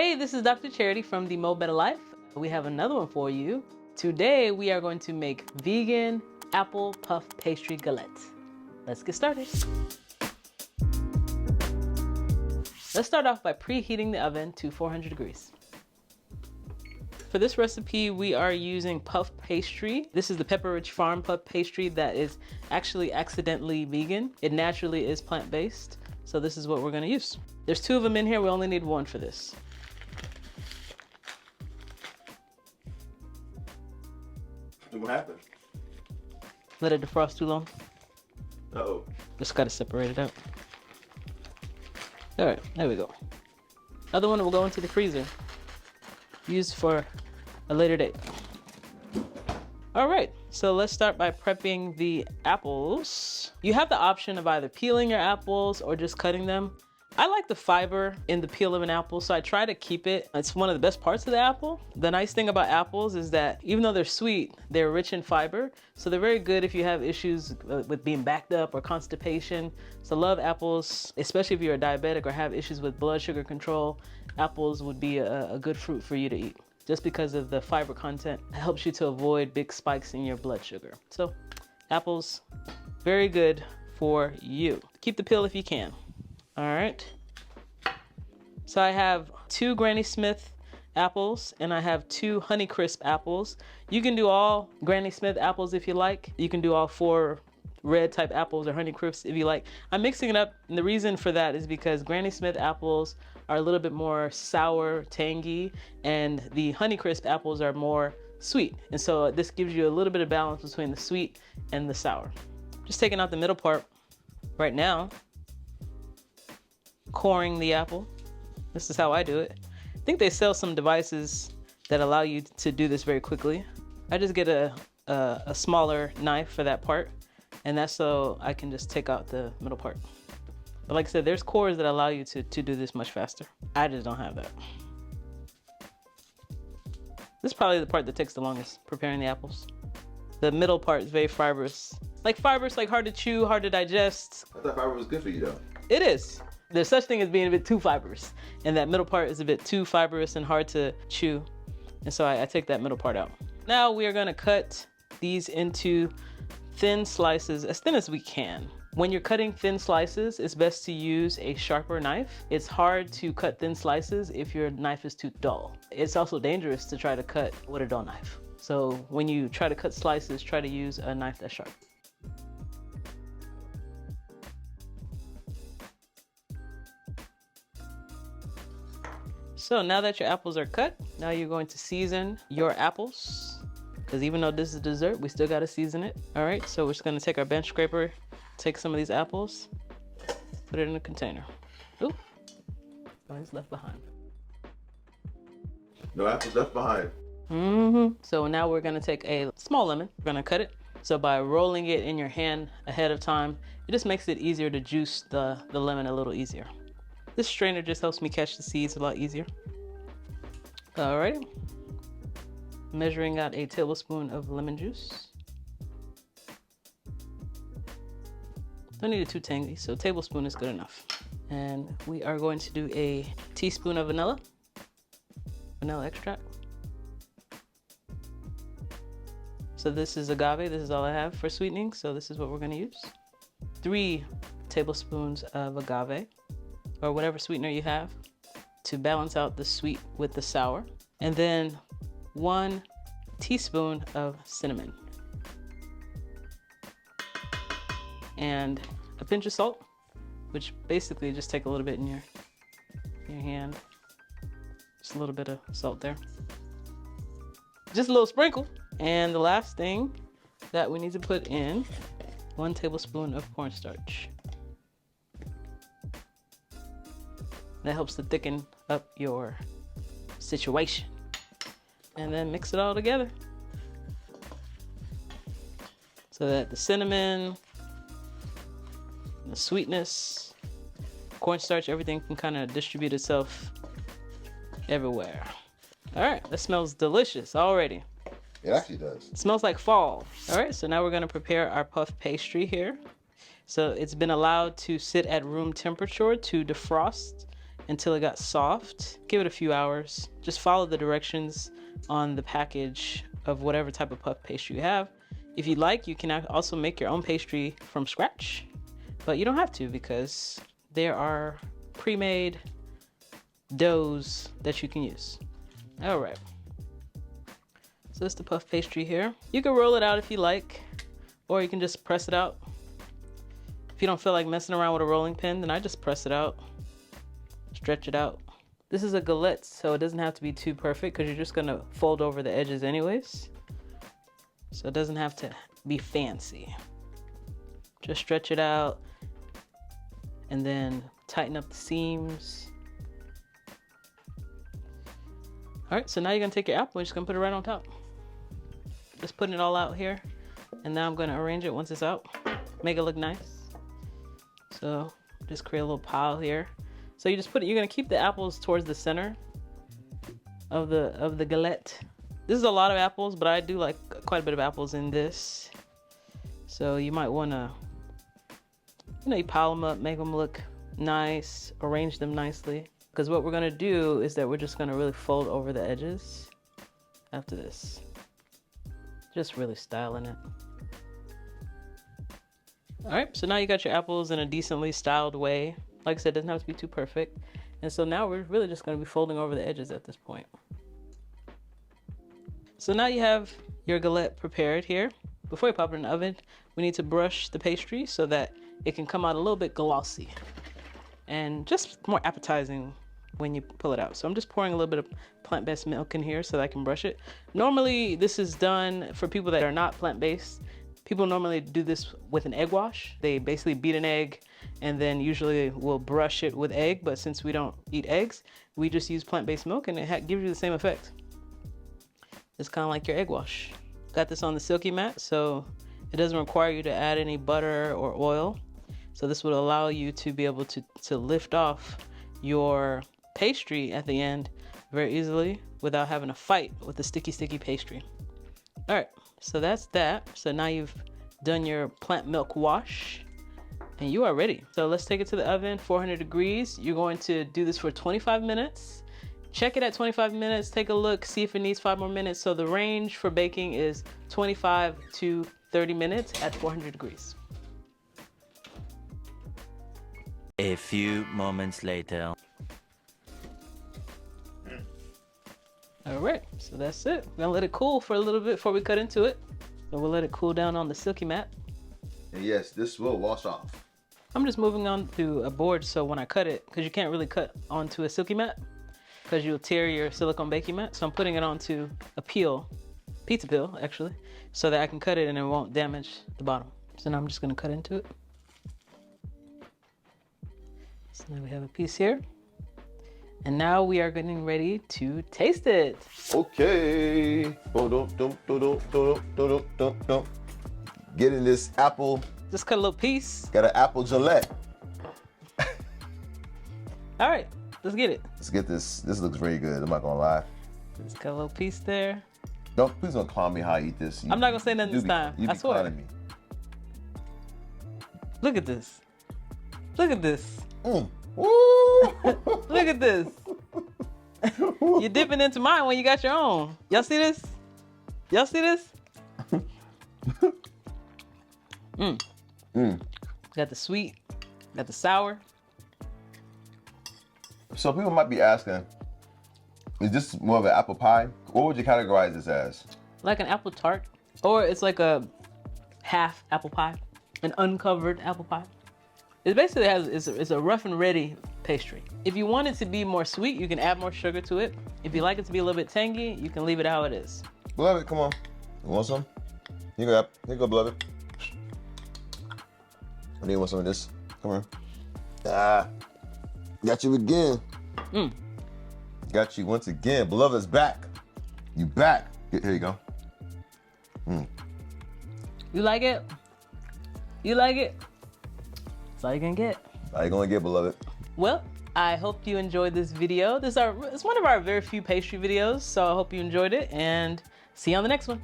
Hey, this is Dr. Charity from the Mo Better Life. We have another one for you. Today we are going to make vegan apple puff pastry galette. Let's get started. Let's start off by preheating the oven to 400 degrees. For this recipe, we are using puff pastry. This is the Pepperidge Farm puff pastry that is actually accidentally vegan. It naturally is plant-based, so this is what we're gonna use. There's 2 of them in here, we only need 1 for this. What happened? Let it defrost too long. Uh-oh. Just gotta separate it out. All right, there we go. Other one will go into the freezer. Used for a later date. All right, so let's start by prepping the apples. You have the option of either peeling your apples or just cutting them. I like the fiber in the peel of an apple, so I try to keep it. It's one of the best parts of the apple. The nice thing about apples is that even though they're sweet, they're rich in fiber. So they're very good if you have issues with being backed up or constipation. So love apples, especially if you're a diabetic or have issues with blood sugar control. Apples would be a good fruit for you to eat just because of the fiber content. It helps you to avoid big spikes in your blood sugar. So apples, very good for you. Keep the peel if you can. All right, so I have 2 Granny Smith apples and I have 2 Honeycrisp apples. You can do all Granny Smith apples if you like. You can do all 4 red type apples or Honeycrisp if you like. I'm mixing it up, and the reason for that is because Granny Smith apples are a little bit more sour, tangy, and the Honeycrisp apples are more sweet. And so this gives you a little bit of balance between the sweet and the sour. Just taking out the middle part right now. Coring the apple. This is how I do it. I think they sell some devices that allow you to do this very quickly. I just get a smaller knife for that part, and that's so I can just take out the middle part. But like I said, there's cores that allow you to do this much faster. I just don't have that. This is probably the part that takes the longest, preparing the apples. The middle part is very fibrous. Like hard to chew, hard to digest. I thought fiber was good for you though. It is. There's such thing as being a bit too fibrous, and that middle part is a bit too fibrous and hard to chew, and so I take that middle part out. Now we are going to cut these into thin slices, as thin as we can. When you're cutting thin slices, it's best to use a sharper knife. It's hard to cut thin slices if your knife is too dull. It's also dangerous to try to cut with a dull knife. So when you try to cut slices, try to use a knife that's sharp. So now that your apples are cut, now you're going to season your apples, because even though this is dessert, we still got to season it. All right, so we're just going to take our bench scraper, take some of these apples, put it in a container. Oop, one's left behind. No apples left behind. So now we're going to take a small lemon. We're going to cut it. So by rolling it in your hand ahead of time, it just makes it easier to juice the lemon a little easier. This strainer just helps me catch the seeds a lot easier. Alrighty. Measuring out a tablespoon of lemon juice. Don't need it too tangy, so a tablespoon is good enough. And we are going to do a teaspoon of vanilla extract. So this is agave, this is all I have for sweetening, so this is what we're gonna use. 3 tablespoons of agave, or whatever sweetener you have, to balance out the sweet with the sour. And then 1 teaspoon of cinnamon. And a pinch of salt, which basically just take a little bit in your hand. Just a little bit of salt there. Just a little sprinkle. And the last thing that we need to put in, 1 tablespoon of cornstarch. That helps to thicken up your situation. And then mix it all together so that the cinnamon, the sweetness, cornstarch, everything can kind of distribute itself everywhere. All right, that smells delicious already. It actually does. It smells like fall. All right, so now we're gonna prepare our puff pastry here. So it's been allowed to sit at room temperature to defrost until it got soft. Give it a few hours. Just follow the directions on the package of whatever type of puff pastry you have. If you like, you can also make your own pastry from scratch, but you don't have to because there are pre-made doughs that you can use. All right. So that's the puff pastry here. You can roll it out if you like, or you can just press it out. If you don't feel like messing around with a rolling pin, then I just press it out, stretch it out. This is a galette, so it doesn't have to be too perfect because you're just gonna fold over the edges anyways. So it doesn't have to be fancy. Just stretch it out and then tighten up the seams. All right, so now you're gonna take your apple and just gonna put it right on top. Just putting it all out here. And now I'm gonna arrange it once it's out. Make it look nice. So just create a little pile here. So you just put it, you're gonna keep the apples towards the center of the galette. This is a lot of apples, but I do like quite a bit of apples in this. So you might wanna, you pile them up, make them look nice, arrange them nicely. Because what we're gonna do is that we're just gonna really fold over the edges after this. Just really styling it. All right, so now you got your apples in a decently styled way. Like I said, it doesn't have to be too perfect. And so now we're really just gonna be folding over the edges at this point. So now you have your galette prepared here. Before you pop it in the oven, we need to brush the pastry so that it can come out a little bit glossy and just more appetizing when you pull it out. So I'm just pouring a little bit of plant-based milk in here so that I can brush it. Normally, this is done for people that are not plant-based. People normally do this with an egg wash. They basically beat an egg and then usually will brush it with egg, but since we don't eat eggs, we just use plant-based milk and it gives you the same effect. It's kind of like your egg wash. Got this on the silky mat, so it doesn't require you to add any butter or oil. So this would allow you to be able to lift off your pastry at the end very easily without having to fight with the sticky pastry. All right, so that's that. So now you've done your plant milk wash and you are ready. So let's take it to the oven, 400 degrees. You're going to do this for 25 minutes. Check it at 25 minutes, take a look, see if it needs 5 more minutes. So the range for baking is 25 to 30 minutes at 400 degrees. A few moments later. All right, so that's it. We're gonna let it cool for a little bit before we cut into it. So we'll let it cool down on the silky mat. And yes, this will wash off. I'm just moving on to a board so when I cut it, because you can't really cut onto a silky mat because you'll tear your silicone baking mat. So I'm putting it onto a pizza peel actually, so that I can cut it and it won't damage the bottom. So now I'm just gonna cut into it. So now we have a piece here. And now we are getting ready to taste it. Okay. Getting this apple. Just cut a little piece. Got an apple Gillette. All right, let's get it. Let's get this. This looks very good. I'm not gonna lie. Just cut a little piece there. Please don't clown me how I eat this. I'm not gonna say nothing this time. I swear. Clowning me. Look at this. Look at this. Woo! Look at this. You're dipping into mine when you got your own. Y'all see this? Y'all see this? Got the sweet, got the sour. So people might be asking, is this more of an apple pie? What would you categorize this as? Like an apple tart, or it's like a half apple pie, an uncovered apple pie. It basically it's a rough and ready pastry. If you want it to be more sweet, you can add more sugar to it. If you like it to be a little bit tangy, you can leave it how it is. Beloved, come on. You want some? Here you go, beloved. I need want some of this. Come on. Got you again. Got you once again. Beloved's back. You back. Here you go. You like it? You like it? That's all you can get. How you gonna get, beloved? Well, I hope you enjoyed this video. It's one of our very few pastry videos, so I hope you enjoyed it and see you on the next one.